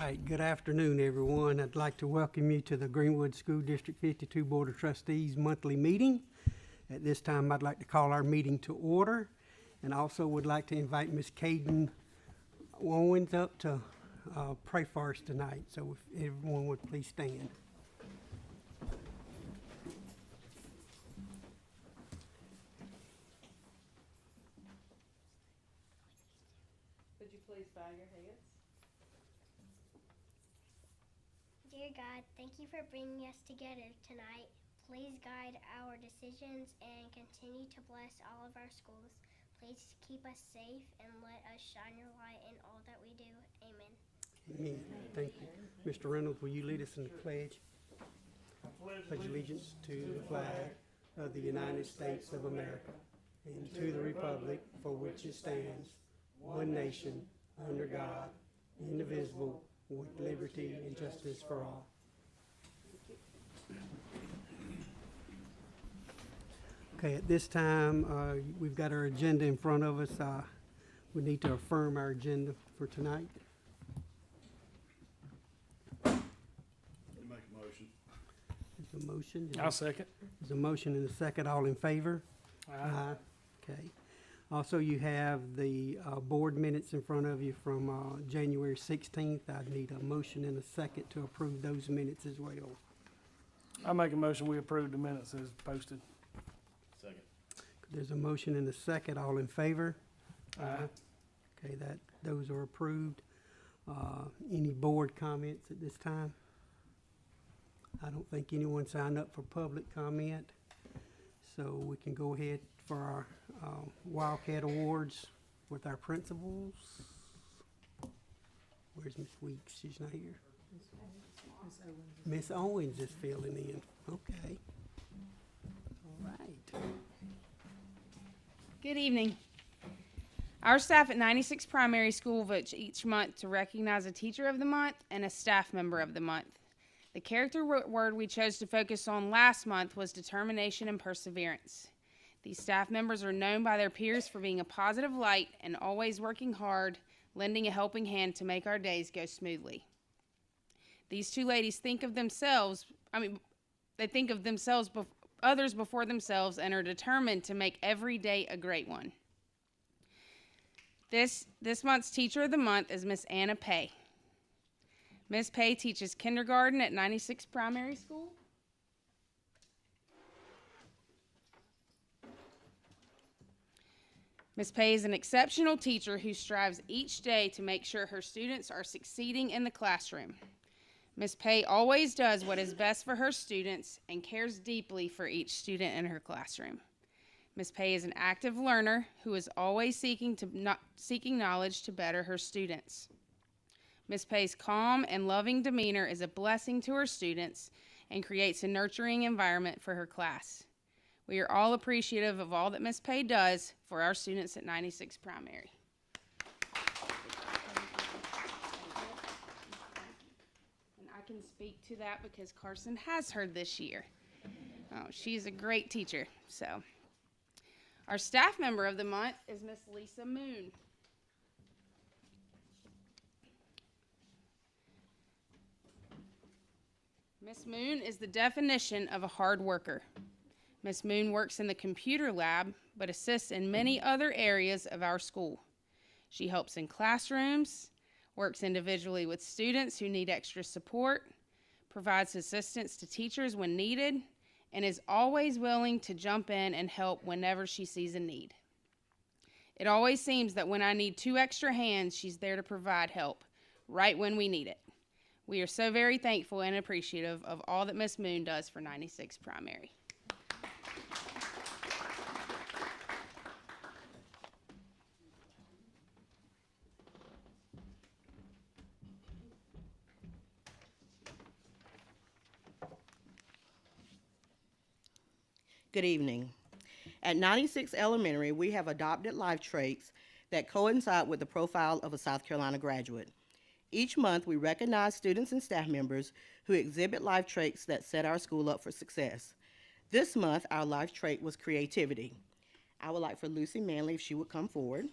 right, good afternoon, everyone. I'd like to welcome you to the Greenwood School District 52 Board of Trustees monthly meeting. At this time, I'd like to call our meeting to order, and also would like to invite Ms. Caden Owens up to pray for us tonight. So if everyone would please stand. Would you please bow your heads? Dear God, thank you for bringing us together tonight. Please guide our decisions and continue to bless all of our schools. Please keep us safe and let us shine your light in all that we do. Amen. Amen. Thank you. Mr. Reynolds, will you lead us in the pledge? Pledge allegiance to the flag of the United States of America and to the republic for which it stands, one nation, under God, indivisible, with liberty and justice for all. Okay, at this time, we've got our agenda in front of us. We need to affirm our agenda for tonight. Make a motion. There's a motion. I'll second. There's a motion and a second. All in favor? Aye. Okay. Also, you have the board minutes in front of you from January 16th. I'd need a motion and a second to approve those minutes as well. I'll make a motion, we approve the minutes as posted. Second. There's a motion and a second. All in favor? Aye. Okay, those are approved. Any board comments at this time? I don't think anyone signed up for public comment, so we can go ahead for our Wildcat Awards with our principals. Where's Miss Weeks? She's not here. Miss Owens is filling in. Okay. All right. Good evening. Our staff at 96 Primary School votes each month to recognize a Teacher of the Month and a Staff Member of the Month. The character word we chose to focus on last month was determination and perseverance. These staff members are known by their peers for being a positive light and always working hard, lending a helping hand to make our days go smoothly. These two ladies think of themselves, they think of themselves, others before themselves, and are determined to make every day a great one. This month's Teacher of the Month is Miss Anna Pay. Miss Pay teaches kindergarten at 96 Primary School. Ms. Pay is an exceptional teacher who strives each day to make sure her students are succeeding in the classroom. Ms. Pay always does what is best for her students and cares deeply for each student in her classroom. Ms. Pay is an active learner who is always seeking knowledge to better her students. Ms. Pay's calm and loving demeanor is a blessing to her students and creates a nurturing environment for her class. We are all appreciative of all that Ms. Pay does for our students at 96 Primary. And I can speak to that because Carson has her this year. Oh, she's a great teacher. So, our staff member of the month is Miss Lisa Moon. Miss Moon is the definition of a hard worker. Miss Moon works in the computer lab, but assists in many other areas of our school. She helps in classrooms, works individually with students who need extra support, provides assistance to teachers when needed, and is always willing to jump in and help whenever she sees a need. It always seems that when I need 2 extra hands, she's there to provide help, right when we need it. We are so very thankful and appreciative of all that Miss Moon does for 96 Primary. Good evening. At 96 Elementary, we have adopted life traits that coincide with the profile of a South Carolina graduate. Each month, we recognize students and staff members who exhibit life traits that set our school up for success. This month, our life trait was creativity. I would like for Lucy Manley, if she would come forward.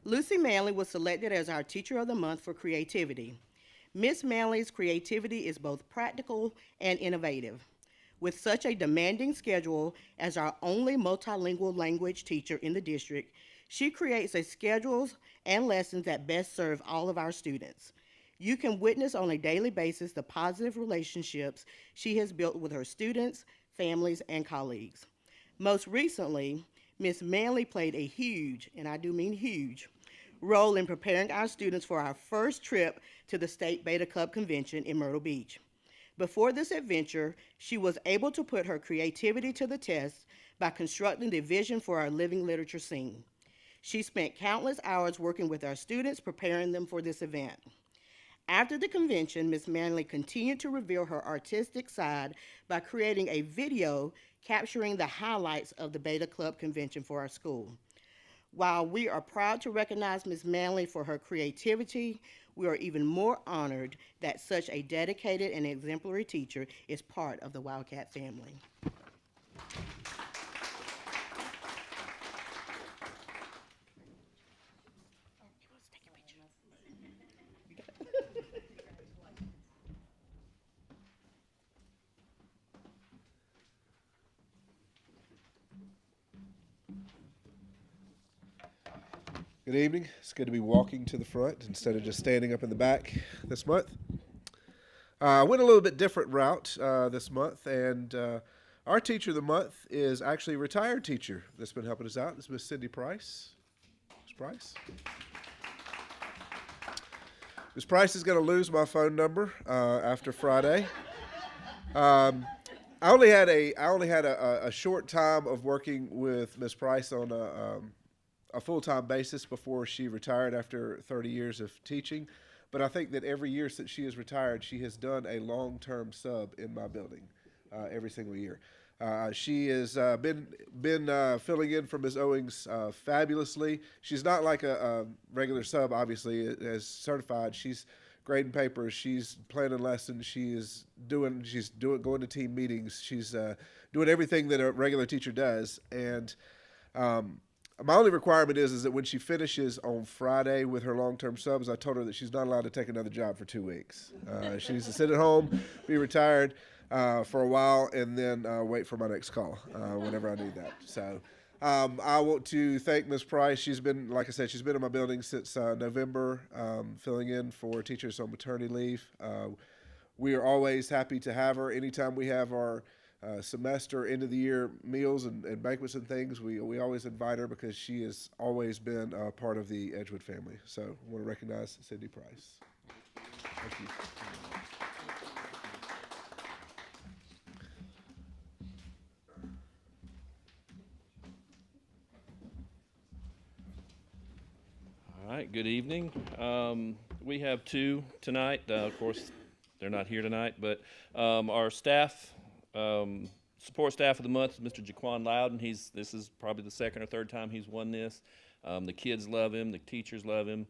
Lucy Manley was selected as our Teacher of the Month for creativity. Miss Manley's creativity is both practical and innovative. With such a demanding schedule as our only multilingual language teacher in the district, she creates a schedules and lessons that best serve all of our students. You can witness on a daily basis the positive relationships she has built with her students, families, and colleagues. Most recently, Miss Manley played a huge, and I do mean huge, role in preparing our students for our first trip to the State Beta Club Convention in Myrtle Beach. Before this adventure, she was able to put her creativity to the test by constructing the vision for our living literature scene. She spent countless hours working with our students, preparing them for this event. After the convention, Ms. Manley continued to reveal her artistic side by creating a video capturing the highlights of the Beta Club convention for our school. While we are proud to recognize Ms. Manley for her creativity, we are even more honored that such a dedicated and exemplary teacher is part of the Wildcat family. Good evening. It's good to be walking to the front instead of just standing up in the back this month. I went a little bit different route this month, and our teacher of the month is actually a retired teacher that's been helping us out. This is Miss Cindy Price. Miss Price. Miss Price is going to lose my phone number after Friday. I only had a short time of working with Miss Price on a full-time basis before she retired after 30 years of teaching. But I think that every year since she has retired, she has done a long-term sub in my building every single year. She has been filling in for Ms. Owings fabulously. She's not like a regular sub, obviously, as certified. She's grading papers. She's planning lessons. She's going to team meetings. She's doing everything that a regular teacher does. And my only requirement is that when she finishes on Friday with her long-term subs, I told her that she's not allowed to take another job for 2 weeks. She needs to sit at home, be retired for a while, and then wait for my next call whenever I need that. So I want to thank Ms. Price. She's been, like I said, she's been in my building since November, filling in for teachers on maternity leave. We are always happy to have her. Anytime we have our semester, end of the year meals and banquets and things, we always invite her because she has always been a part of the Edgewood family. So I want to recognize Cindy Price. Thank you. All right, good evening. We have two tonight. Of course, they're not here tonight, but our staff, support staff of the month is Mr. Jaquan Loudon. This is probably the second or third time he's won this. The kids love him. The teachers love him.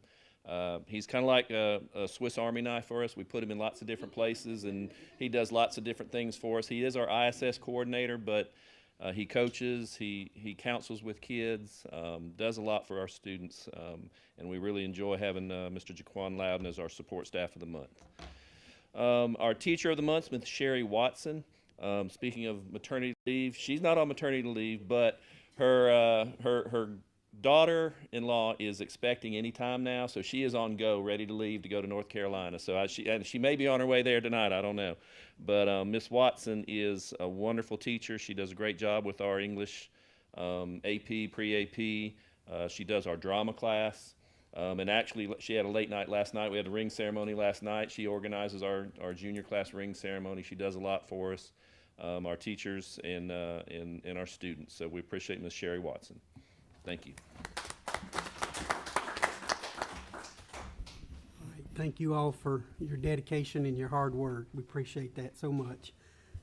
He's kind of like a Swiss Army knife for us. We put him in lots of different places, and he does lots of different things for us. He is our ISS coordinator, but he coaches, he counsels with kids, does a lot for our students, and we really enjoy having Mr. Jaquan Loudon as our support staff of the month. Our teacher of the month, Ms. Sherry Watson. Speaking of maternity leave, she's not on maternity leave, but her daughter-in-law is expecting any time now, so she is on go, ready to leave to go to North Carolina. So she may be on her way there tonight, I don't know. But Miss Watson is a wonderful teacher. She does a great job with our English AP, pre-AP. She does our drama class. And actually, she had a late night last night. We had a ring ceremony last night. She organizes our junior class ring ceremony. She does a lot for us, our teachers and our students. So we appreciate Ms. Sherry Watson. Thank you. All right, thank you all for your dedication and your hard work. We appreciate that so much.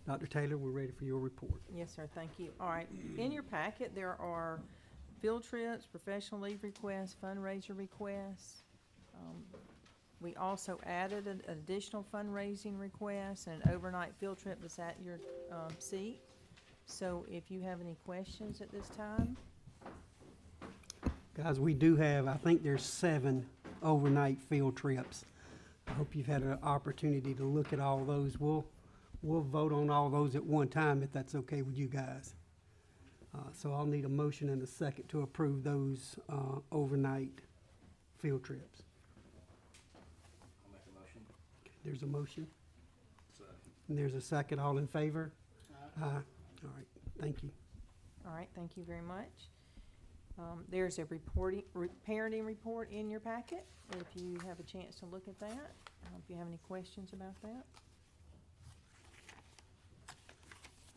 Dr. Taylor, we're ready for your report. Yes, sir, thank you. All right, in your packet, there are field trips, professional leave requests, fundraiser requests. We also added an additional fundraising request and an overnight field trip that's at your seat. So if you have any questions at this time. Guys, we do have, I think there's 7 overnight field trips I hope you've had an opportunity to look at all those. We'll vote on all those at one time if that's okay with you guys. So I'll need a motion and a second to approve those overnight field trips. I'll make a motion. There's a motion, Second. and there's a second. All in favor? Aye. All right, thank you. All right, thank you very much. There's a parenting report in your packet, if you have a chance to look at that. If you have any questions about that.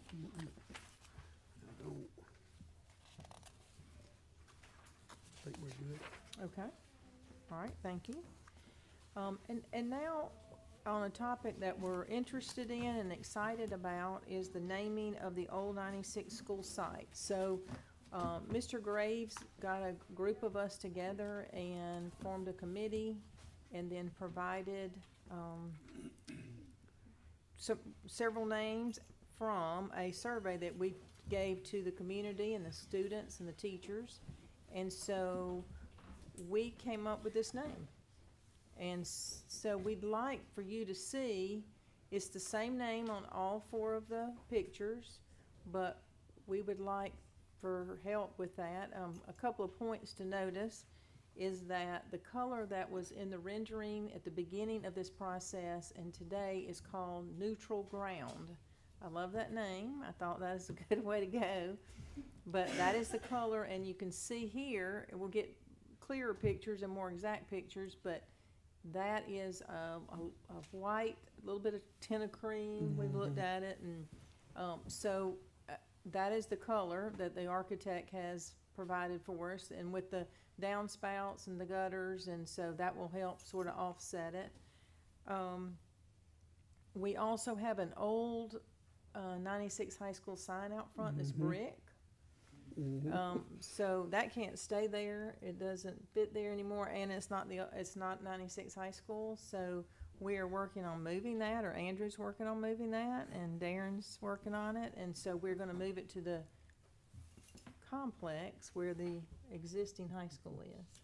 I don't think we're good. Okay, all right, thank you. And now, on a topic that we're interested in and excited about is the naming of the old 96 school site. So, Mr. Graves got a group of us together and formed a committee and then provided, several names from a survey that we gave to the community and the students and the teachers. And so we came up with this name. And so we'd like for you to see, it's the same name on all 4 of the pictures, but we would like for help with that. A couple of points to notice is that the color that was in the rendering at the beginning of this process and today is called neutral ground. I love that name. I thought that is a good way to go. But that is the color, and you can see here, and we'll get clearer pictures and more exact pictures, but that is a white, a little bit of tint of cream. We've looked at it, and so that is the color that the architect has provided for us, and with the downspouts and the gutters, and so that will help sort of offset it. We also have an old 96 high school sign out front that's brick. So that can't stay there. It doesn't fit there anymore, and it's not 96 high school. So we are working on moving that, or Andrew's working on moving that, and Darren's working on it. And so we're going to move it to the complex where the existing high school is.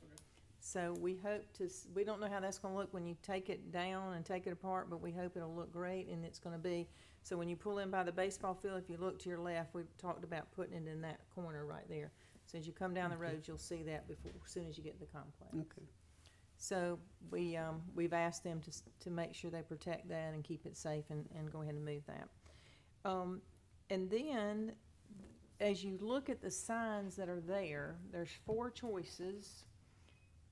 So we hope to. We don't know how that's going to look when you take it down and take it apart, but we hope it'll look great, and it's going to be. So when you pull in by the baseball field, if you look to your left, we've talked about putting it in that corner right there. So as you come down the road, you'll see that as soon as you get to the complex. Okay. So we've asked them to make sure they protect that and keep it safe and go ahead and move that. And then as you look at the signs that are there, there's 4 choices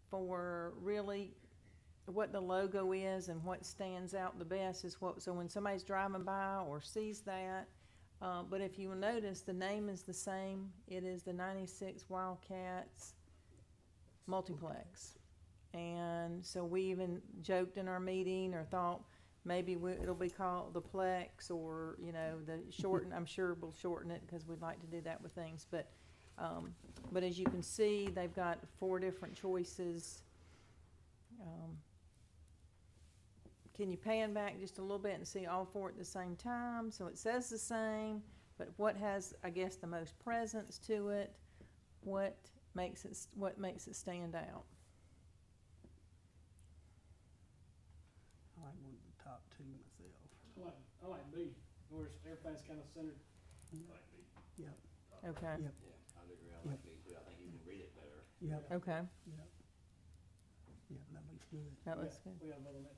for really what the logo is, and what stands out the best is what, so when somebody's driving by or sees that, but if you will notice, the name is the same. It is the 96 Wildcats Multiplex. And so we even joked in our meeting, or thought maybe it'll be called the Plex, or, you know, the shorten, I'm sure we'll shorten it because we'd like to do that with things. But as you can see, they've got 4 different choices. Can you pan back just a little bit and see all 4 at the same time? So it says the same, but what has, I guess, the most presence to it? What makes it stand out? I like one of the top 2 myself. I like B, where everything's kind of centered. Like B. Yep. Okay. Yep. Yeah, I would agree. I like B too. I think you can read it better. Yep. Okay. Yep. Yep. That looks good. That looks good. We gotta vote on that.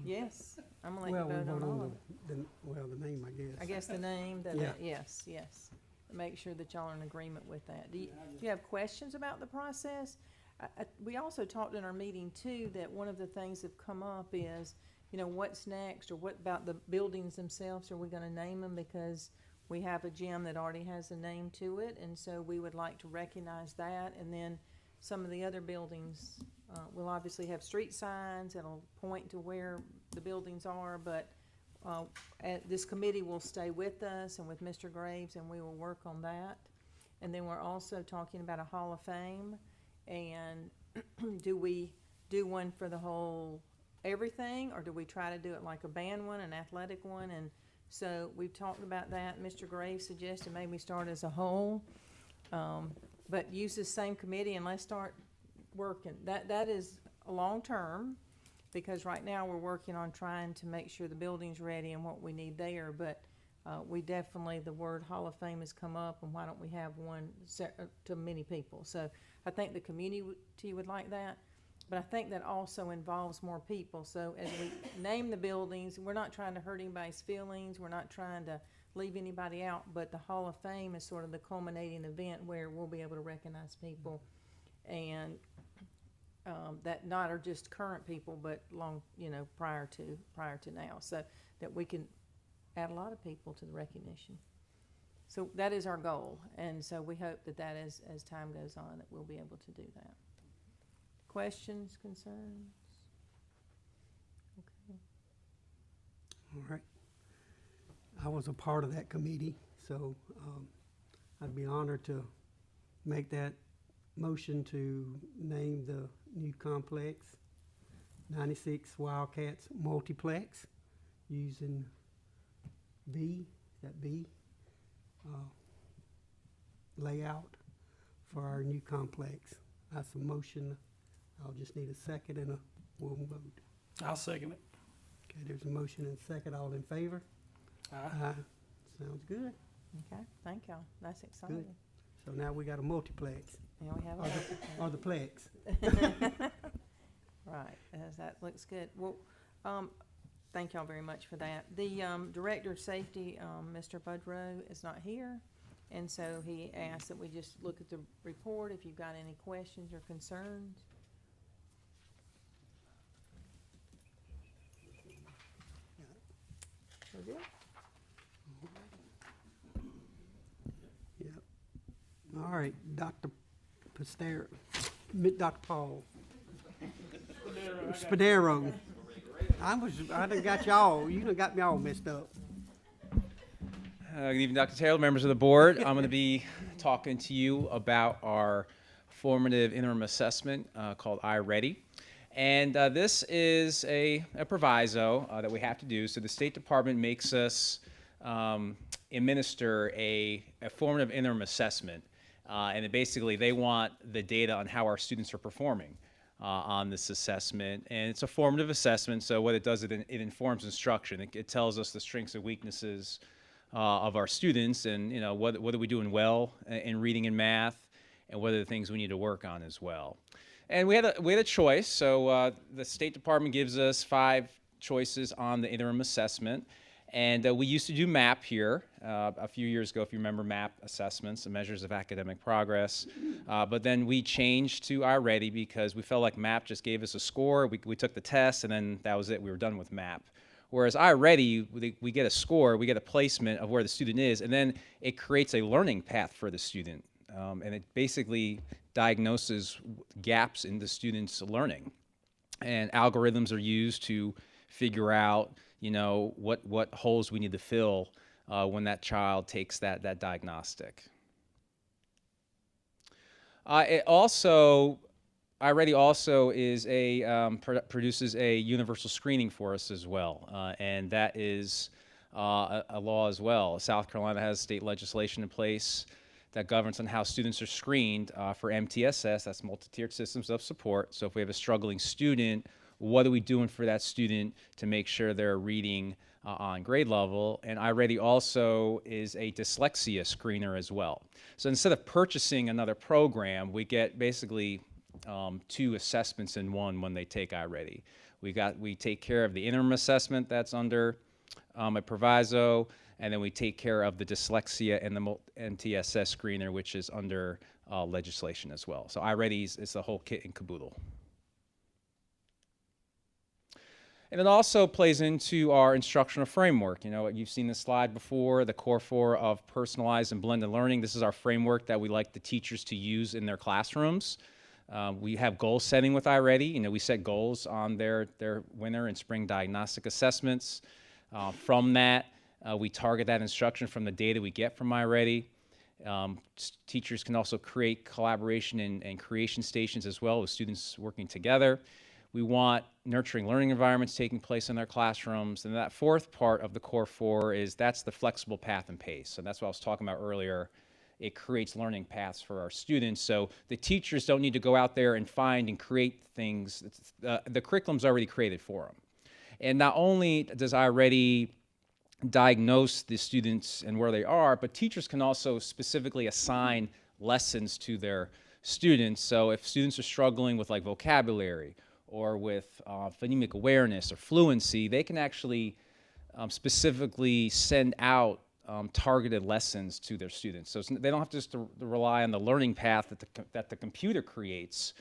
Yes, I'm gonna let Well, you we vote on vote all on of it. the name, I guess. I guess the name, Yeah. yes. Make sure that y'all are in agreement with that. Do you have questions about the process? We also talked in our meeting too, that one of the things that have come up is, you know, what's next, or what about the buildings themselves? Are we gonna name them? Because we have a gym that already has a name to it, and so we would like to recognize that. And then some of the other buildings, will obviously have street signs that'll point to where the buildings are, but this committee will stay with us and with Mr. Graves, and we will work on that. And then we're also talking about a Hall of Fame, and do we do one for the whole everything, or do we try to do it like a band one, an athletic one? And so we've talked about that. Mr. Graves suggested maybe we start as a whole, but use the same committee and let's start working. That is a long term, because right now we're working on trying to make sure the building's ready and what we need there, but we definitely, the word Hall of Fame has come up, and why don't we have one to many people? So I think the community would like that, but I think that also involves more people. So as we name the buildings, we're not trying to hurt anybody's feelings, we're not trying to leave anybody out, but the Hall of Fame is sort of the culminating event where we'll be able to recognize people, and that not are just current people, but long, prior to now, so that we can add a lot of people to the recognition. So that is our goal, and so we hope that as time goes on, that we'll be able to do that. Questions, concerns? Okay. All right. I was a part of that committee, so I'd be honored to make that motion to name the new complex 96 Wildcats Multiplex using layout for our new complex. That's a motion. I'll just need a second and we'll vote. I'll second it. Okay, there's a motion and a second. All in favor? Aye. Sounds good. Okay, thank y'all. That's exciting. Good. So now we got a multiplex. Yeah, we have a Or the plex. Right, that looks good. Well, thank y'all very much for that. The Director of Safety, Mr. Budrow, is not here, and so he asked that we just look at the report if you've got any questions or concerns. We're good? Yep. All right, Dr. Dr. Paul. Spadero. I done got y'all, you done got me all messed up. Good evening, Dr. Taylor, members of the board. I'm going to be talking to you about our formative interim assessment called iReady. And this is a proviso that we have to do. So the State Department makes us administer a formative interim assessment. And basically, they want the data on how our students are performing on this assessment. And it's a formative assessment, so what it does, it informs instruction. It tells us the strengths and weaknesses of our students, and what are we doing well in reading and math, and what are the things we need to work on as well. And we had a choice. So the State Department gives us 5 choices on the interim assessment. And we used to do MAP here a few years ago, if you remember MAP assessments, the measures of academic progress. But then we changed to iReady because we felt like MAP just gave us a score. We took the test, and then that was it. We were done with MAP. Whereas iReady, we get a score, we get a placement of where the student is, and then it creates a learning path for the student. And it basically diagnoses gaps in the student's learning. And algorithms are used to figure out what holes we need to fill when that child takes that diagnostic. iReady also is produces a universal screening for us as well, and that is a law as well. South Carolina has state legislation in place that governs on how students are screened for MTSS, that's multi-tiered systems of support. So if we have a struggling student, what are we doing for that student to make sure they're reading on grade level? And iReady also is a dyslexia screener as well. So instead of purchasing another program, we get basically 2 assessments in one when they take iReady. We take care of the interim assessment that's under a proviso, and then we take care of the dyslexia and the MTSS screener, which is under legislation as well. So iReady is the whole kit and caboodle. And it also plays into our instructional framework. You've seen this slide before, the core 4 of personalized and blended learning. This is our framework that we like the teachers to use in their classrooms. We have goal setting with iReady. We set goals on their winter and spring diagnostic assessments. From that, we target that instruction from the data we get from iReady. Teachers can also create collaboration and creation stations as well with students working together. We want nurturing learning environments taking place in their classrooms. And that 4th part of the core 4 that's the flexible path and pace. So that's what I was talking about earlier, it creates learning paths for our students. So the teachers don't need to go out there and find and create things. The curriculum's already created for them. And not only does iReady diagnose the students and where they are, but teachers can also specifically assign lessons to their students. So if students are struggling with like vocabulary or with phonemic awareness or fluency, they can actually specifically send out targeted lessons to their students. So they don't have to just to rely on the learning path that the computer creates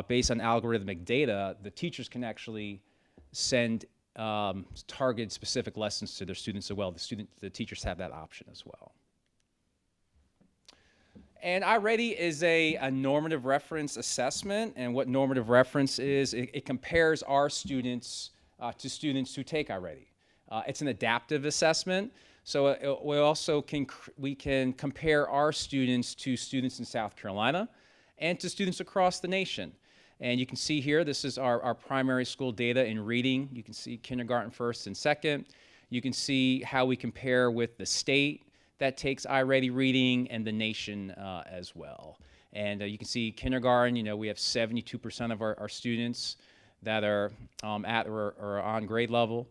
based on algorithmic data. The teachers can actually send targeted specific lessons to their students as well. The teachers have that option as well. And iReady is a normative reference assessment, and what normative reference is, it compares our students to students who take iReady. It's an adaptive assessment, so we also can compare our students to students in South Carolina and to students across the nation. And you can see here, this is our primary school data in reading. You can see kindergarten first and second. You can see how we compare with the state that takes iReady reading and the nation as well. And you can see kindergarten, we have 72% of our students that are at or on grade level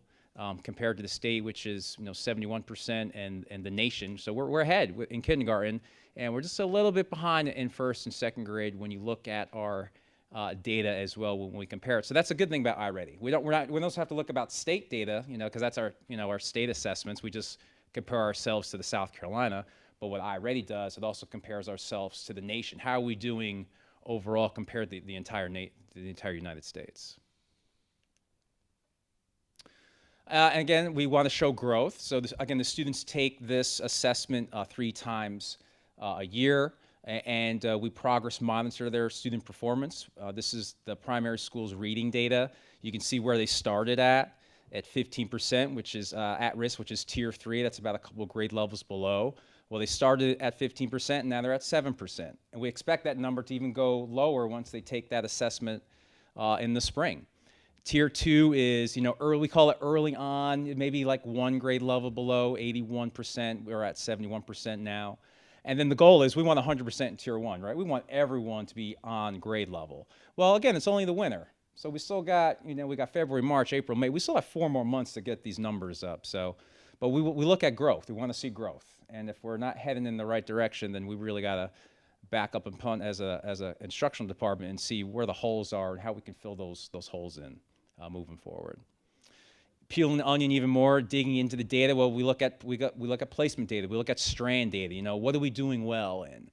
compared to the state, which is 71%, and the nation. So we're ahead in kindergarten, and we're just a little bit behind in first and second grade when you look at our data as well when we compare it. So that's a good thing about iReady. We don't have to look about state data, because that's our our state assessments. We just compare ourselves to the South Carolina. But what iReady does, it also compares ourselves to the nation. How are we doing overall compared to the entire United States? And again, we want to show growth. So again, the students take this assessment 3 times a year, and we progress monitor their student performance. This is the primary school's reading data. You can see where they started at 15%, which is at risk, which is tier 3. That's about a couple grade levels below. Well, they started at 15%, and now they're at 7%. And we expect that number to even go lower once they take that assessment in the spring. Tier 2 is, we call it early on, maybe like 1 grade level below, 81%. We're at 71% now. And then the goal is we want 100% in Tier 1, right? We want everyone to be on grade level. Well, again, it's only the winter. So we still got, we got February, March, April, May. We still have 4 more months to get these numbers up. So, but we look at growth. We want to see growth. And if we're not heading in the right direction, then we really got to back up and punt as a instructional department and see where the holes are and how we can fill those holes in moving forward. Peeling the onion even more, digging into the data. Well, we look at placement data. We look at strand data. What are we doing well in?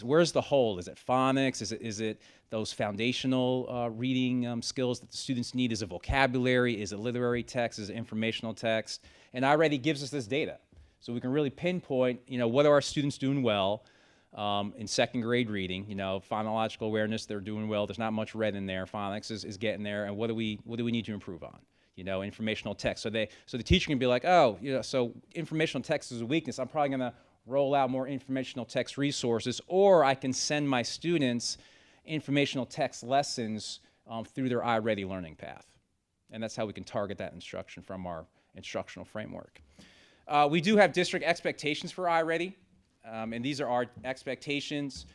Where's the hole? Is it phonics? Is it those foundational reading skills that the students need? Is it vocabulary? Is it literary text? Is it informational text? And iReady gives us this data, so we can really pinpoint. What are our students doing well in second grade reading? Phonological awareness, they're doing well. There's not much red in there. Phonics is getting there. And what do we need to improve on? Informational text. So the teacher can be like, oh, so informational text is a weakness. I'm probably going to roll out more informational text resources, or I can send my students informational text lessons through their iReady learning path. And that's how we can target that instruction from our instructional framework. We do have district expectations for iReady, and these are our expectations.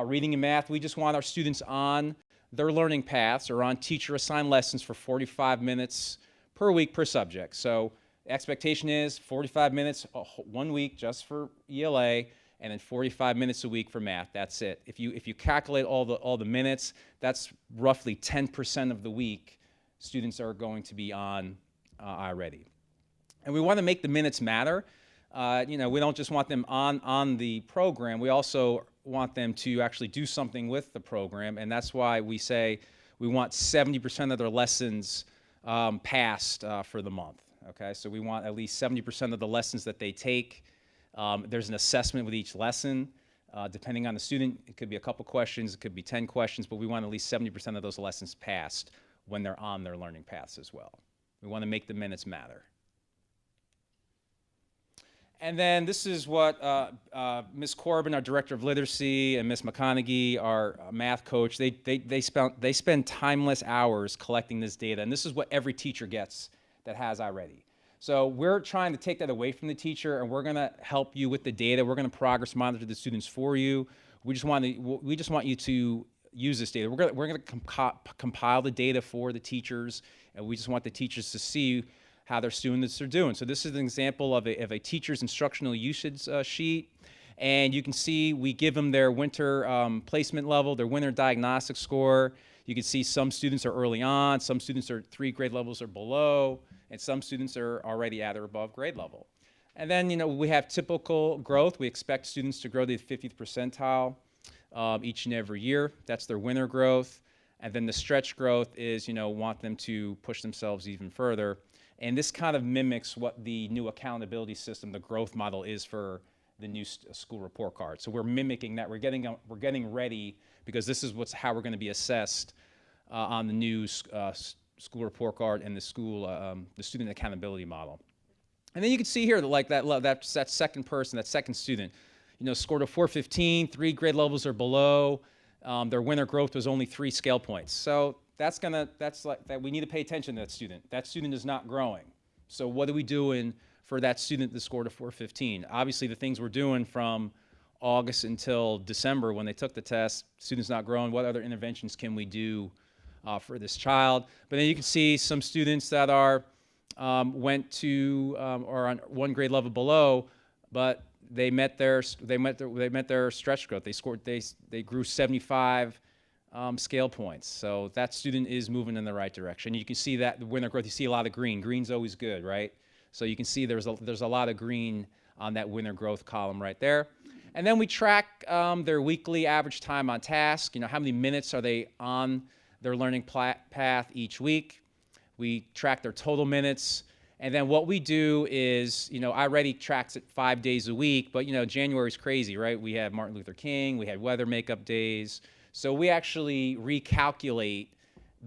Reading and math, we just want our students on their learning paths or on teacher-assigned lessons for 45 minutes per week per subject. So the expectation is 45 minutes 1 week just for ELA, and then 45 minutes a week for math. That's it. If you calculate all the minutes, that's roughly 10% of the week students are going to be on iReady. And we want to make the minutes matter. We don't just want them on the program. We also want them to actually do something with the program, and that's why we say we want 70% of their lessons passed for the month. Okay, so we want at least 70% of the lessons that they take. There's an assessment with each lesson. Depending on the student, it could be a couple questions, it could be 10 questions, but we want at least 70% of those lessons passed when they're on their learning paths as well. We want to make the minutes matter. And then this is what Ms. Corbin, our Director of Literacy, and Ms. McConaughey, our math coach, they spend timeless hours collecting this data, and this is what every teacher gets that has iReady. So we're trying to take that away from the teacher, and we're going to help you with the data. We're going to progress monitor the students for you. We just want you to use this data. We're going to compile the data for the teachers, and we just want the teachers to see how their students are doing. So this is an example of a teacher's instructional usage sheet. And you can see we give them their winter placement level, their winter diagnostic score. You can see some students are early on, some students are 3 grade levels or below, and some students are already at or above grade level. And then, we have typical growth. We expect students to grow to the 50th percentile each and every year. That's their winter growth. And then the stretch growth is, want them to push themselves even further. And this kind of mimics what the new accountability system, the growth model, is for the new school report card. So we're mimicking that. We're getting ready, because this is how we're going to be assessed on the new school report card and the student accountability model. And then you can see here that second person, that second student, scored a 415, 3 grade levels or below. Their winter growth was only 3 scale points. So we need to pay attention to that student. That student is not growing. So what are we doing for that student that scored a 415? Obviously, the things we're doing from August until December when they took the test, students not growing, what other interventions can we do for this child? But then you can see some students that are are on 1 grade level below, but they met their stretch growth. They grew 75 scale points. So that student is moving in the right direction. You can see that the winter growth. You see a lot of green. Green's always good, right? So you can see there's a lot of green on that winter growth column right there. And then we track their weekly average time on task. How many minutes are they on their learning path each week? We track their total minutes. And then what we do is, iReady tracks it 5 days a week, but January's crazy, right? We had Martin Luther King, we had weather makeup days. So we actually recalculate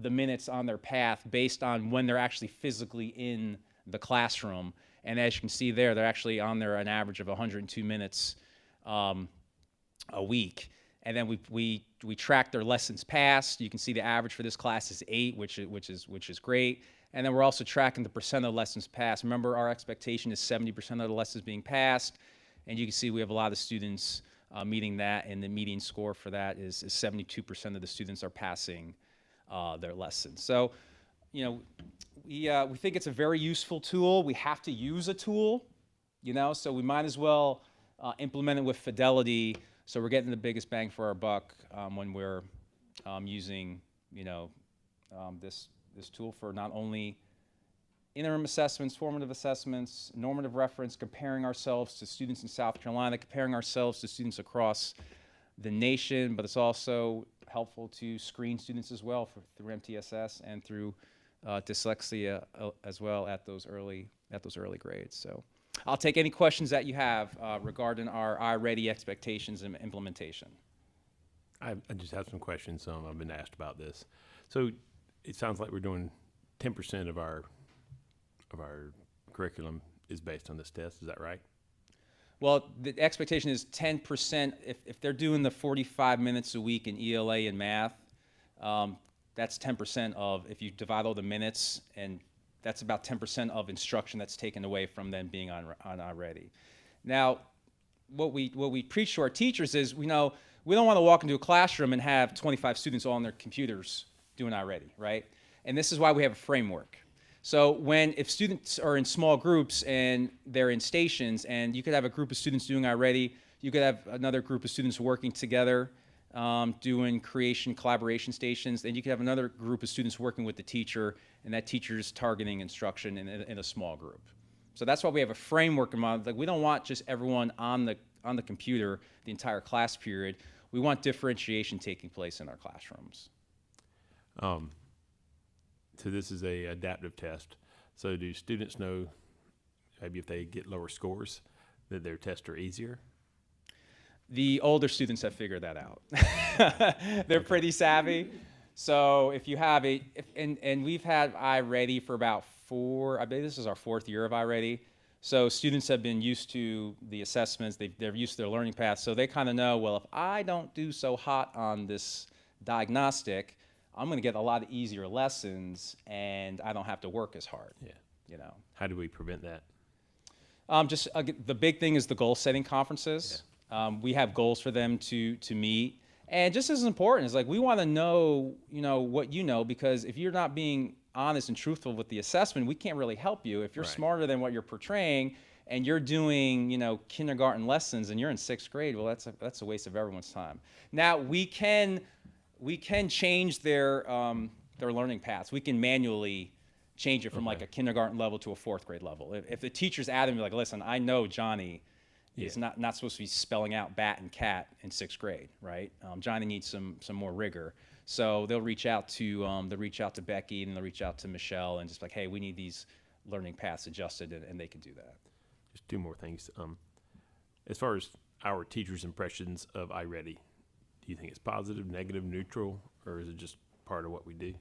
the minutes on their path based on when they're actually physically in the classroom. And as you can see there, they're actually on there an average of 102 minutes a week. And then we track their lessons passed. You can see the average for this class is 8, which is great. And then we're also tracking the percent of lessons passed. Remember, our expectation is 70% of the lessons being passed. And you can see we have a lot of students meeting that, and the median score for that is 72% of the students are passing their lessons. So, we think it's a very useful tool. We have to use a tool, so we might as well implement it with fidelity, so we're getting the biggest bang for our buck when we're using, this tool for not only interim assessments, formative assessments, normative reference, comparing ourselves to students in South Carolina, comparing ourselves to students across the nation, but it's also helpful to screen students as well through MTSS and through dyslexia as well at those early grades. So I'll take any questions that you have regarding our iReady expectations and implementation. I just have some questions. I've been asked about this. So it sounds like we're doing 10% of our curriculum is based on this test. Is that right? Well, the expectation is 10%. If they're doing the 45 minutes a week in ELA and math, that's 10% of, if you divide all the minutes, and that's about 10% of instruction that's taken away from them being on iReady. Now, what we preach to our teachers is, we don't want to walk into a classroom and have 25 students all on their computers doing iReady, right? And this is why we have a framework. So if students are in small groups and they're in stations, and you could have a group of students doing iReady, you could have another group of students working together doing collaboration stations, and you could have another group of students working with the teacher, and that teacher's targeting instruction in a small group. So that's why we have a framework in mind. Like, we don't want just everyone on the computer the entire class period. We want differentiation taking place in our classrooms. So this is a adaptive test. So do students know, maybe if they get lower scores, that their tests are easier? The older students have figured that out. They're pretty savvy. So if you have and we've had iReady for about I believe this is our 4th year of iReady. So students have been used to the assessments, they're used to their learning path, so they kind of know, well, if I don't do so hot on this diagnostic, I'm going to get a lot of easier lessons, and I don't have to work as hard. Yeah. you know. How do we prevent that? The big thing is the goal setting conferences. We have goals for them to meet. And just as important is like, we want to know, you know, what you know, because if you're not being honest and truthful with the assessment, we can't really help you. If you're Right. smarter than what you're portraying and you're doing, you know, kindergarten lessons and you're in 6th grade, well, that's a waste of everyone's time. Now, we can change their learning paths. We can manually change it from like a kindergarten level to a 4th grade level. If the teacher's adamant, like, listen, I know Johnny is not supposed to be spelling out bat and cat in 6th grade, right? Johnny needs some more rigor. So they'll reach out to Becky, and they'll reach out to Michelle, and just like, hey, we need these learning paths adjusted, and they can do that. Just 2 more things. As far as our teachers' impressions of iReady, do you think it's positive, negative, neutral, or is it just part of what we do?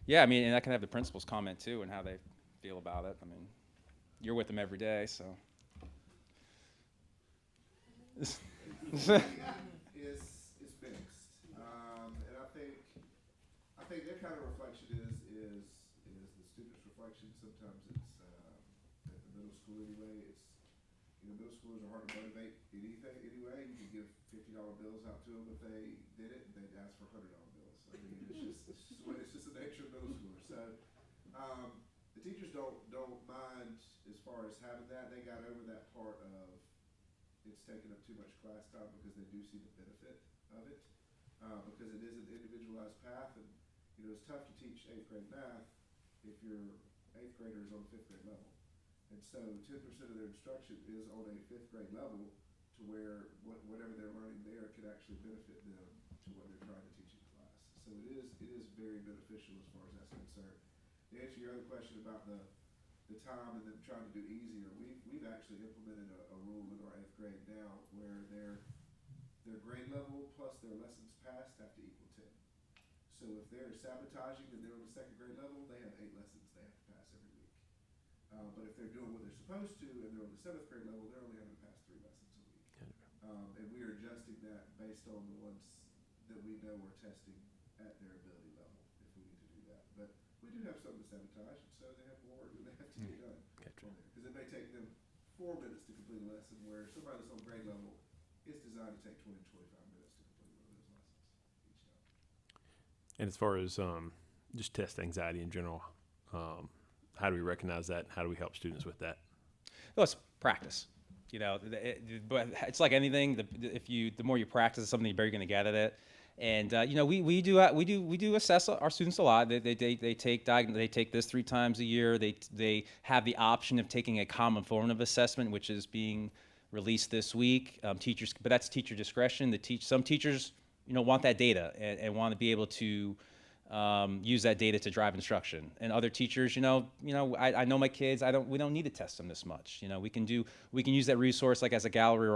Yeah, I mean, and I can have the principals comment too and how they feel about it. I mean, you're with them every day, so. It's mixed, and I think their kind of reflection is the student's reflection. Sometimes it's at the middle school anyway. It's, you know, middle schoolers are hard to motivate anything anyway. You can give $50 bills out to them if they did it, and they'd ask for $100 bills. I mean, it's just the nature of middle schoolers. So the teachers don't mind as far as having that. They got over that part of it's taking up too much class time because they do see the benefit of it, because it is an individualized path, and you know it's tough to teach 8th grade math if your 8th grader is on 5th grade level, and so 10% of their instruction is on a 5th grade level to where whatever they're learning there could actually benefit them to what they're trying to teach in class. So it is very beneficial as far as that's concerned. To answer your other question about the time and them trying to do easier, we've actually implemented a rule in our 8th grade now where their grade level plus their lessons passed have to equal 10. So if they're sabotaging and they're on the 2nd grade level, they have 8 lessons they have to pass every week. But if they're doing what they're supposed to and they're on the 7th grade level, they're only having to pass 3 lessons a week. And we are adjusting that based on the ones that we know are testing at their ability level if we need to do that. But we do have some that sabotage, and so they have more work that they have to get done on there. Because it may take them 4 minutes to complete a lesson, where somebody that's on grade level is designed to take 20 to 25 minutes to complete one of those lessons each time. And as far as just test anxiety in general, how do we recognize that? How do we help students with that? Well, it's practice. You know, but it's like anything. The more you practice something, the better you're going to get at it. And you know, we do assess our students a lot. They take this 3 times a year. They have the option of taking a common formative assessment, which is being released this week. Teachers, but that's teacher discretion. Some teachers, you know, want that data and want to be able to use that data to drive instruction. And other teachers, I know my kids. We don't need to test them this much. You know, we can use that resource like as a gallery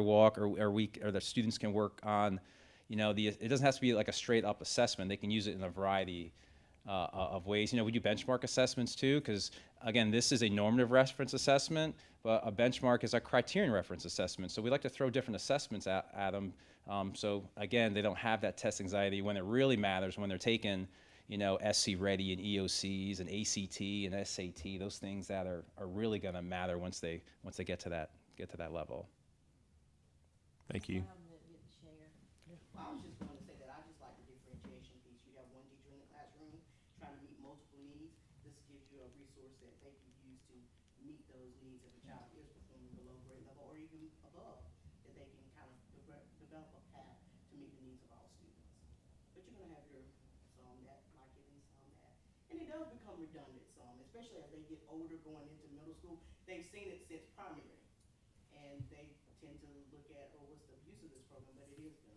walk, or the students can work on. You know, it doesn't have to be like a straight up assessment. They can use it in a variety of ways. You know, we do benchmark assessments too, because again, this is a normative reference assessment, but a benchmark is a criterion reference assessment. So we like to throw different assessments at them. So again, they don't have that test anxiety when it really matters, when they're taking, you know, SC Ready and EOCs and ACT and SAT, those things that are really going to matter once they get to that level. Thank you. I was just going to say that I just like the differentiation piece. You have one teacher in the classroom trying to meet multiple needs. This gives you a resource that they can use to meet those needs if a child is performing below grade level or even above, that they can kind of develop a path to meet the needs of all students. But you're going to have some that like it and some that. And it does become redundant some, especially as they get older going into middle school. They've seen it since primary. And they tend to look at, what's the use of this program, but it is beneficial.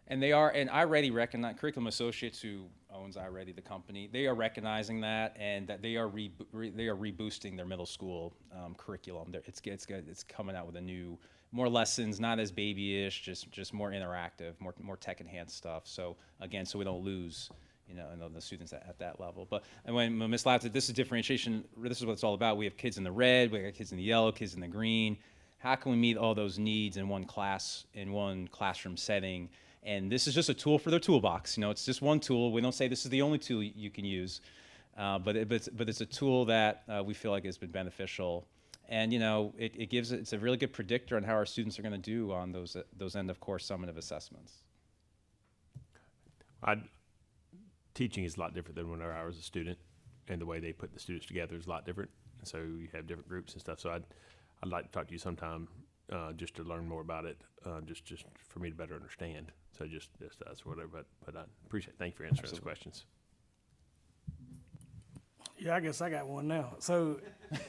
And iReady recognize Curriculum Associates, who owns iReady, the company, they are recognizing that, and that they are reboosting their middle school curriculum. It's coming out with more lessons, not as babyish, just more interactive, more tech enhanced stuff. So again, so we don't lose, the students at that level. But when Ms. Lab said this is differentiation, this is what it's all about. We have kids in the red, we got kids in the yellow, kids in the green. How can we meet all those needs in one classroom setting? And this is just a tool for their toolbox. It's just one tool. We don't say this is the only tool you can use. But it's a tool that we feel like has been beneficial. And, you know, it's a really good predictor on how our students are going to do on those end of course summative assessments. Teaching is a lot different than whenever I was a student, and the way they put the students together is a lot different. So you have different groups and stuff. So I'd like to talk to you sometime just to learn more about it, just for me to better understand. So just us or whatever. But I appreciate it. Thank you for answering those questions. Yeah, I guess I got one now. So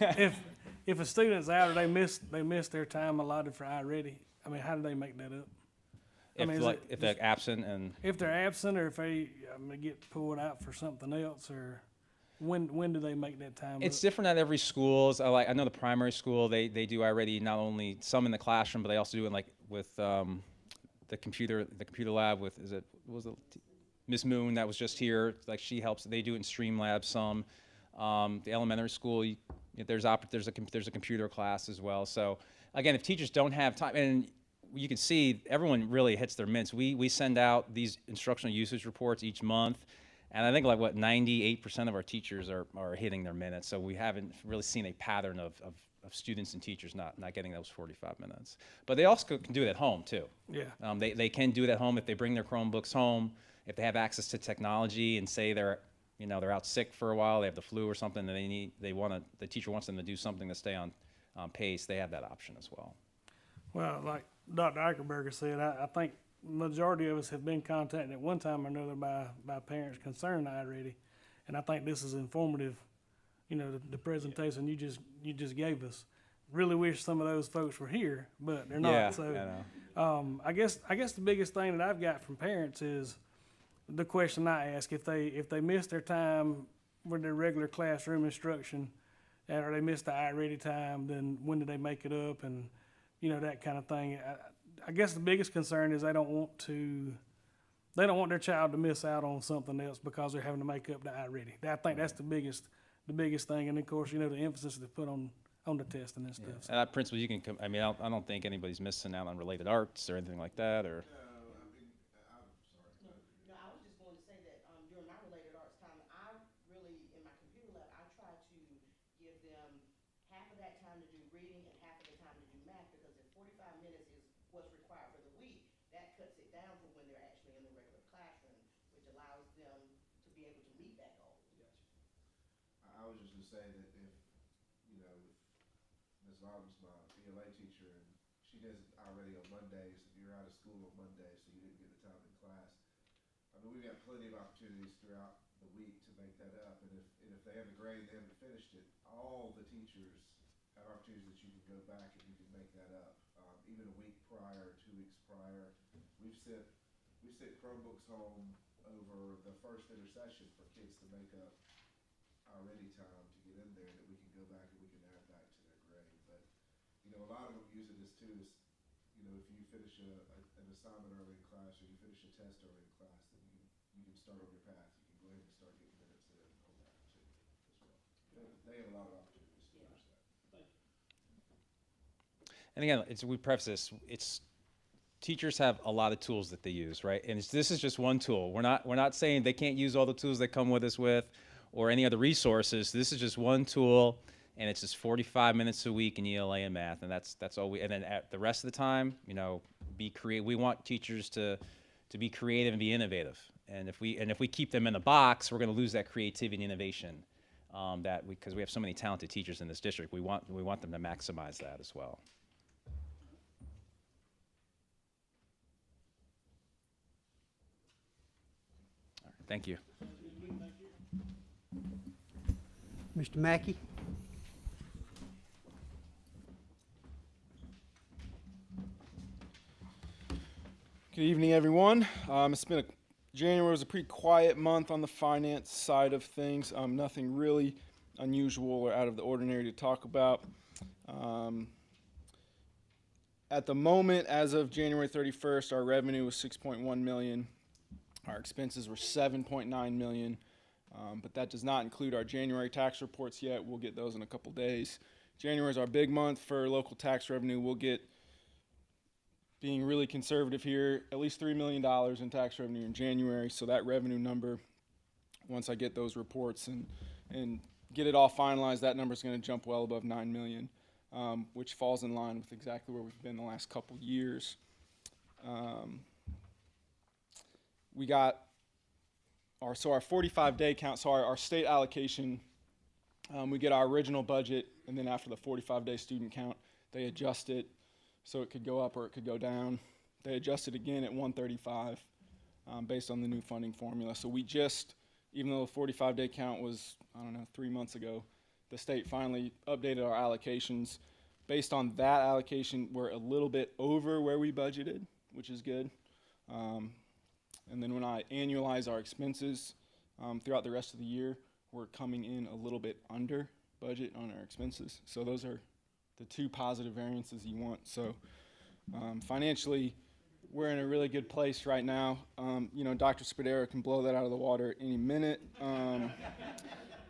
if a student's out or they miss their time allotted for iReady, I mean, how do they make that up? If they're absent and if they're absent, or if they get pulled out for something else, or when do they make that time? it's up? different at every school. I know the primary school they do already not only some in the classroom, but they also do it like with the computer lab with Miss Moon that was just here. Like she helps. They do it in Streamlab some. The elementary school there's a computer class as well. So again, if teachers don't have time, and you can see everyone really hits their minutes. We send out these instructional usage reports each month, and I think 98% of our teachers are hitting their minutes. So we haven't really seen a pattern of students and teachers not getting those 45 minutes. But they also can do it at home too. Yeah. They can do it at home if they bring their Chromebooks home, if they have access to technology, and say they're out sick for a while, they have the flu or something, and the teacher wants them to do something to stay on pace. They have that option as well. Well, like Dr. Eichelberger said, I think majority of us have been contacted at one time or another by parents concerning iReady, and I think this is informative. The presentation you just gave us. Really wish some of those folks were here, but they're not. Yeah, so I guess the biggest thing that I've got from parents is the question I ask: if they miss their time with their regular classroom instruction, or they miss the iReady time, then when do they make it up? And that kind of thing. I guess the biggest concern is they don't want their child to miss out on something else because they're having to make up the iReady. I think that's the biggest thing. And of course, the emphasis they put on the testing and stuff. Yeah. Principal, you can come. I mean, I don't think anybody's missing out on related arts or anything like that, or. No, I was just going to say that during my related arts time, in my computer lab, I try to give them half of that time to do reading and half of the time to do math, because if 45 minutes is what's required for the week, that cuts it down from when they're actually in the regular classroom, which allows them to be able to meet that goal. I was just gonna say that if Ms. Autumn's my ELA teacher, and she does it already on Mondays, and you're out of school on Monday, so you didn't get the time in class. I mean, we've got plenty of opportunities throughout the week to make that up, and if they have a grade and they haven't finished it, all the teachers have opportunities that you can go back and you can make that up. Even a week prior, 2 weeks prior, we sent Chromebooks home over the first intercession for kids to make up already time to get in there, that we can go back and we can add back to their grade. But a lot of them use it as too as if you finish an assignment early in class, or you finish a test early in class, then you can start on your path. You can go ahead and start getting minutes in on that too as well. They have a lot of opportunities to use that. And again, we preface this. Teachers have a lot of tools that they use, right? And this is just one tool. We're not saying they can't use all the tools they come with us with, or any other resources. This is just one tool, and it's just 45 minutes a week in ELA and math, and that's all we. And then at the rest of the time, be creative. We want teachers to be creative and be innovative. And if we keep them in a box, we're going to lose that creativity and innovation. Because we have so many talented teachers in this district, we want them to maximize that as well. All right, thank you. Mr. Mackey? Good evening, everyone. January was a pretty quiet month on the finance side of things. Nothing really unusual or out of the ordinary to talk about. At the moment, as of January 31st, our revenue was $6.1 million. Our expenses were $7.9 million. But that does not include our January tax reports yet. We'll get those in a couple days. January is our big month for local tax revenue. We'll get, being really conservative here, at least $3 million in tax revenue in January. So that revenue number, once I get those reports and and get it all finalized, that number is going to jump well above 9 million, which falls in line with exactly where we've been the last couple years. We got our 45-day count, so our state allocation, we get our original budget, and then after the 45-day student count, they adjust it so it could go up or it could go down. They adjust it again at 135 based on the new funding formula. So we just, even though the 45-day count was, 3 months ago, the state finally updated our allocations. Based on that allocation, we're a little bit over where we budgeted, which is good. And then when I annualize our expenses throughout the rest of the year, we're coming in a little bit under budget on our expenses. So those are the two positive variances you want. So financially, we're in a really good place right now. Dr. Spadero can blow that out of the water any minute.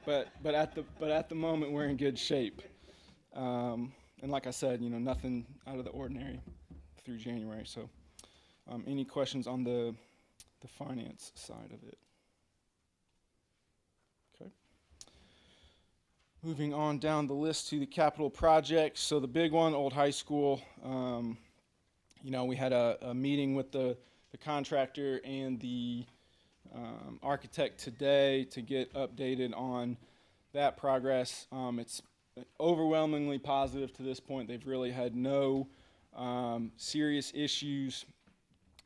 But at the moment, we're in good shape. And like I said, nothing out of the ordinary through January. So any questions on the finance side of it? Okay. Moving on down the list to the capital projects. So the big one, Old High School. We had a meeting with the contractor and the architect today to get updated on that progress. It's overwhelmingly positive to this point. They've really had no serious issues.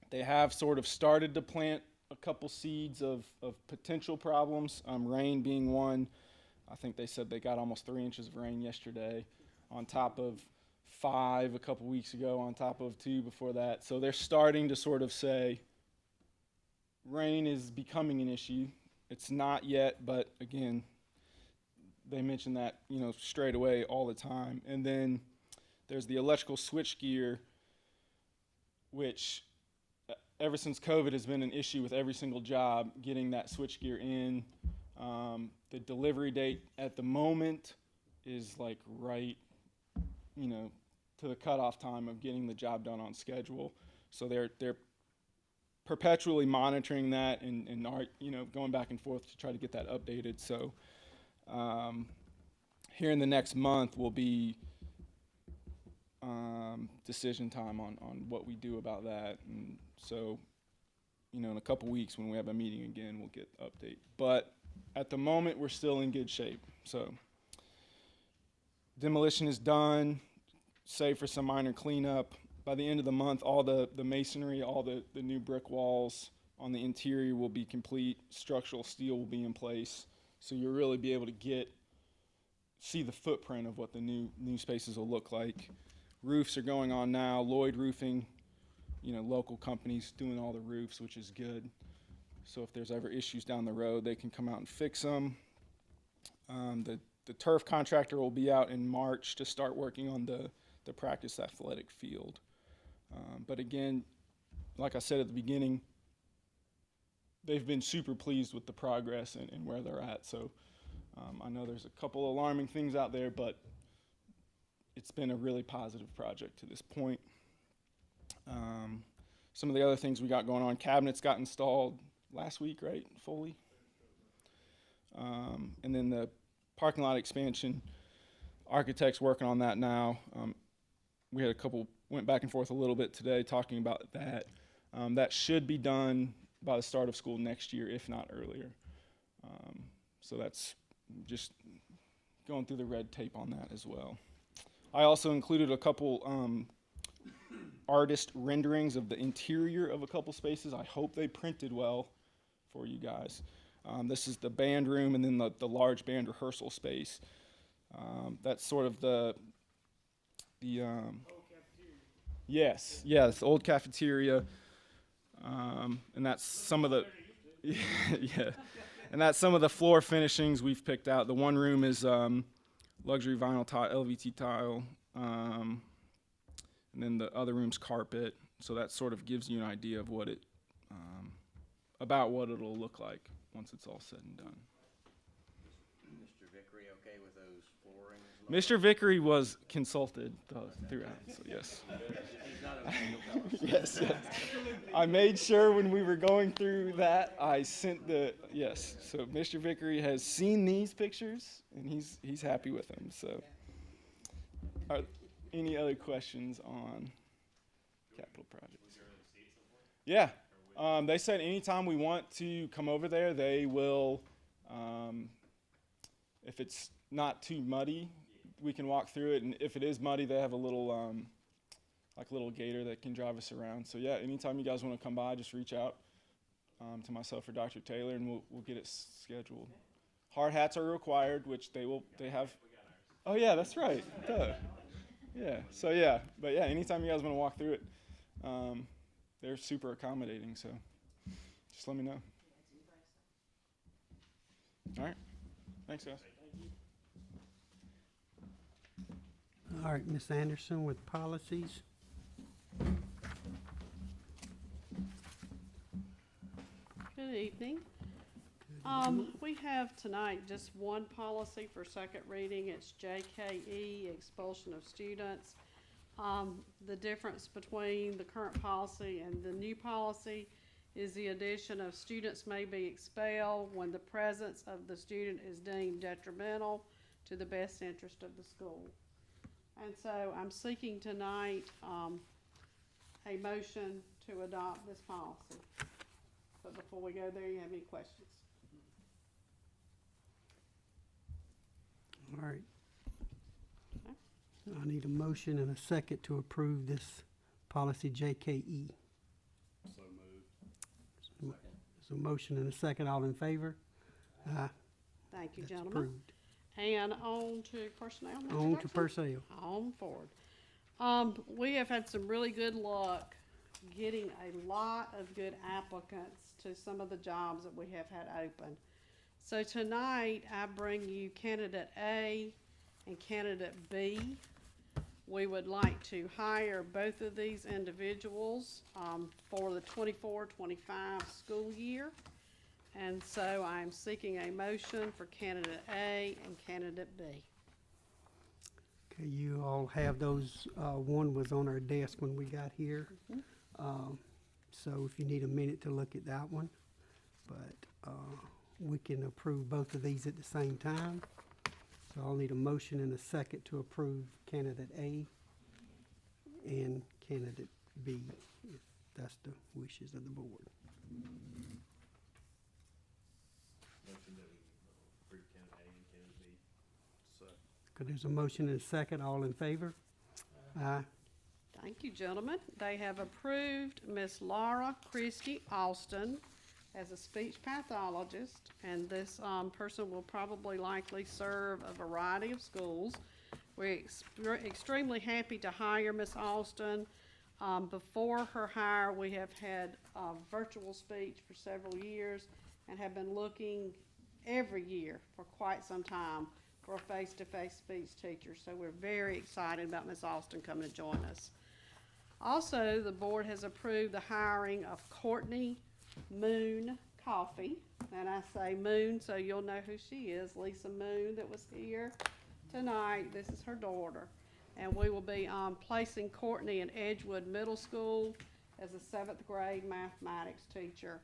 They have sort of started to plant a couple seeds of potential problems, rain being one. I think they said they got almost 3 inches of rain yesterday on top of 5 a couple weeks ago, on top of 2 before that. So they're starting to sort of say rain is becoming an issue. It's not yet, but again, they mention that, straight away all the time. And then there's the electrical switchgear, which ever since COVID has been an issue with every single job, getting that switchgear in. The delivery date at the moment is like right, to the cutoff time of getting the job done on schedule. So they're perpetually monitoring that and are, going back and forth to try to get that updated. So here in the next month will be decision time on what we do about that. And so, in a couple weeks when we have a meeting again, we'll get the update. But at the moment, we're still in good shape. So demolition is done, save for some minor cleanup. By the end of the month, all the masonry, all the new brick walls on the interior will be complete. Structural steel will be in place. So you'll really be able to see the footprint of what the new spaces will look like. Roofs are going on now. Lloyd Roofing, local companies doing all the roofs, which is good. So if there's ever issues down the road, they can come out and fix them. The turf contractor will be out in March to start working on the practice athletic field. But again, like I said at the beginning, they've been super pleased with the progress and where they're at. So I know there's a couple alarming things out there, but it's been a really positive project to this point. Some of the other things we got going on, cabinets got installed last week, right, fully? And then the parking lot expansion, architects working on that now. We had went back and forth a little bit today talking about that. That should be done by the start of school next year, if not earlier. So that's just going through the red tape on that as well. I also included a couple artist renderings of the interior of a couple spaces. I hope they printed well for you guys. This is the band room and then the large band rehearsal space. That's sort of the old cafeteria. Yes, the old cafeteria. And that's some of the yeah. And that's some of the floor finishings we've picked out. The one room is luxury vinyl tile, LVT tile. And then the other room's carpet. So that sort of gives you an idea of what about what it'll look like once it's all said and done. Mr. Vickery, okay with those floorings? Mr. Vickery was consulted throughout, so yes. Yes, yes. I made sure when we were going through that, I sent yes. So Mr. Vickery has seen these pictures, and he's happy with them, so. Are any other questions on capital projects? Yeah. They said anytime we want to come over there, they will, if it's not too muddy, we can walk through it. And if it is muddy, they have a little, little gator that can drive us around. So yeah, anytime you guys want to come by, just reach out to myself or Dr. Taylor, and we'll get it scheduled. Hard hats are required, which they have. Oh yeah, that's right. Duh. Yeah. So yeah, but yeah, anytime you guys want to walk through it, they're super accommodating. So just let me know. All right. Thanks, guys. All right, Ms. Anderson with policies. Good evening. We have tonight just one policy for second reading. It's JKE, expulsion of students. The difference between the current policy and the new policy is the addition of students may be expelled when the presence of the student is deemed detrimental to the best interest of the school. And so I'm seeking tonight a motion to adopt this policy. But before we go there, you have any questions? All right. I need a motion and a second to approve this policy JKE. So moved. There's a motion and a second. All in favor? Aye. Thank you, That's gentlemen. approved. And on to personnel. Mr. On to Jackson? personnel. On forward. We have had some really good luck getting a lot of good applicants to some of the jobs that we have had open. So tonight, I bring you candidate A and candidate B. We would like to hire both of these individuals for the 24-25 school year. And so I'm seeking a motion for candidate A and candidate B. Okay, you all have those. One was on our desk when we got here. So if you need a minute to look at that one, but we can approve both of these at the same time. So I'll need a motion and a second to approve candidate A and candidate B, if that's the wishes of the board. Motion that we approve candidate A and candidate B. So. Okay, there's a motion and a second. All in favor? Aye. Thank you, gentlemen. They have approved Miss Laura Christie Austin as a speech pathologist, and this person will probably likely serve a variety of schools. We're extremely happy to hire Miss Austin. Before her hire, we have had virtual speech for several years and have been looking every year for quite some time for a face-to-face speech teacher. So we're very excited about Miss Austin coming to join us. Also, the board has approved the hiring of Courtney Moon Coffee, and I say Moon so you'll know who she is. Lisa Moon that was here tonight. This is her daughter, and we will be placing Courtney in Edgewood Middle School as a 7th grade mathematics teacher,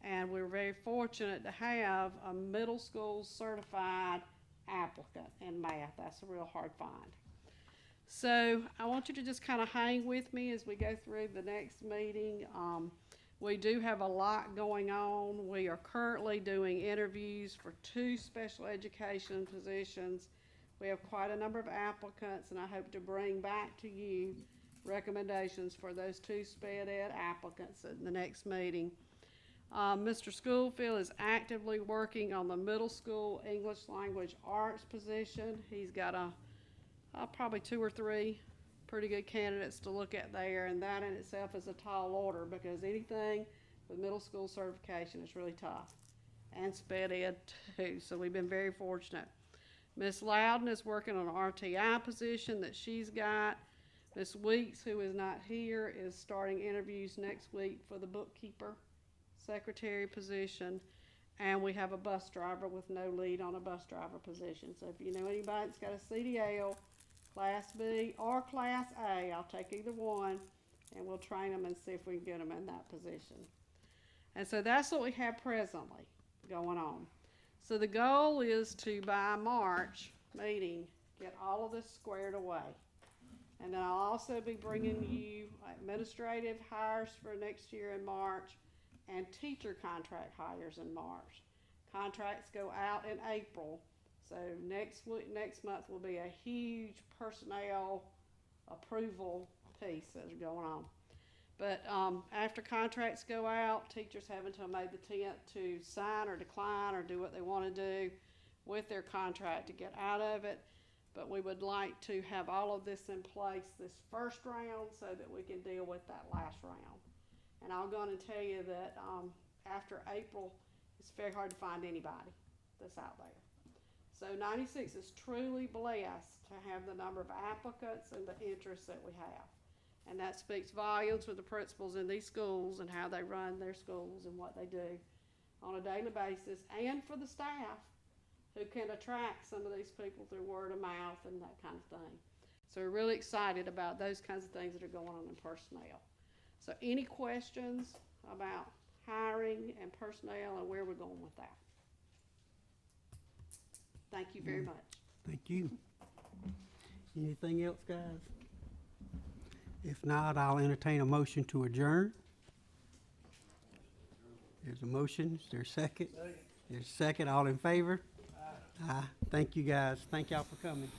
and we're very fortunate to have a middle school certified applicant in math. That's a real hard find. So I want you to just kind of hang with me as we go through the next meeting. We do have a lot going on. We are currently doing interviews for 2 special education positions. We have quite a number of applicants, and I hope to bring back to you recommendations for those 2 sped ed applicants at the next meeting. Mr. Schoolfield is actively working on the middle school English language arts position. He's got probably 2 or 3 pretty good candidates to look at there, and that in itself is a tall order because anything with middle school certification is really tough, and sped ed too, so we've been very fortunate. Miss Loudon is working on an RTI position that she's got. Miss Weeks, who is not here, is starting interviews next week for the bookkeeper secretary position, And we have a bus driver with no lead on a bus driver position. So if you know anybody that's got a CDL, Class B or Class A, I'll take either one, and we'll train them and see if we can get them in that position. And so that's what we have presently going on. So the goal is to, by March meeting, get all of this squared away. And then I'll also be bringing you administrative hires for next year in March and teacher contract hires in March. Contracts go out in April. So next month will be a huge personnel approval piece that's going on. But after contracts go out, teachers have until May the 10th to sign or decline or do what they want to do with their contract to get out of it. But we would like to have all of this in place this first round so that we can deal with that last round. And I'm going to tell you that after April, it's very hard to find anybody that's out there. So 96 is truly blessed to have the number of applicants and the interest that we have. And that speaks volumes for the principals in these schools and how they run their schools and what they do on a daily basis, and for the staff who can attract some of these people through word of mouth and that kind of thing. So we're really excited about those kinds of things that are going on in personnel. So any questions about hiring and personnel and where we're going with that? Thank you very much. Thank you. Anything else, guys? If not, I'll entertain a motion to adjourn. There's a motion. Is there a second? There's a second. All in favor? Aye. Thank you, guys. Thank y'all for coming.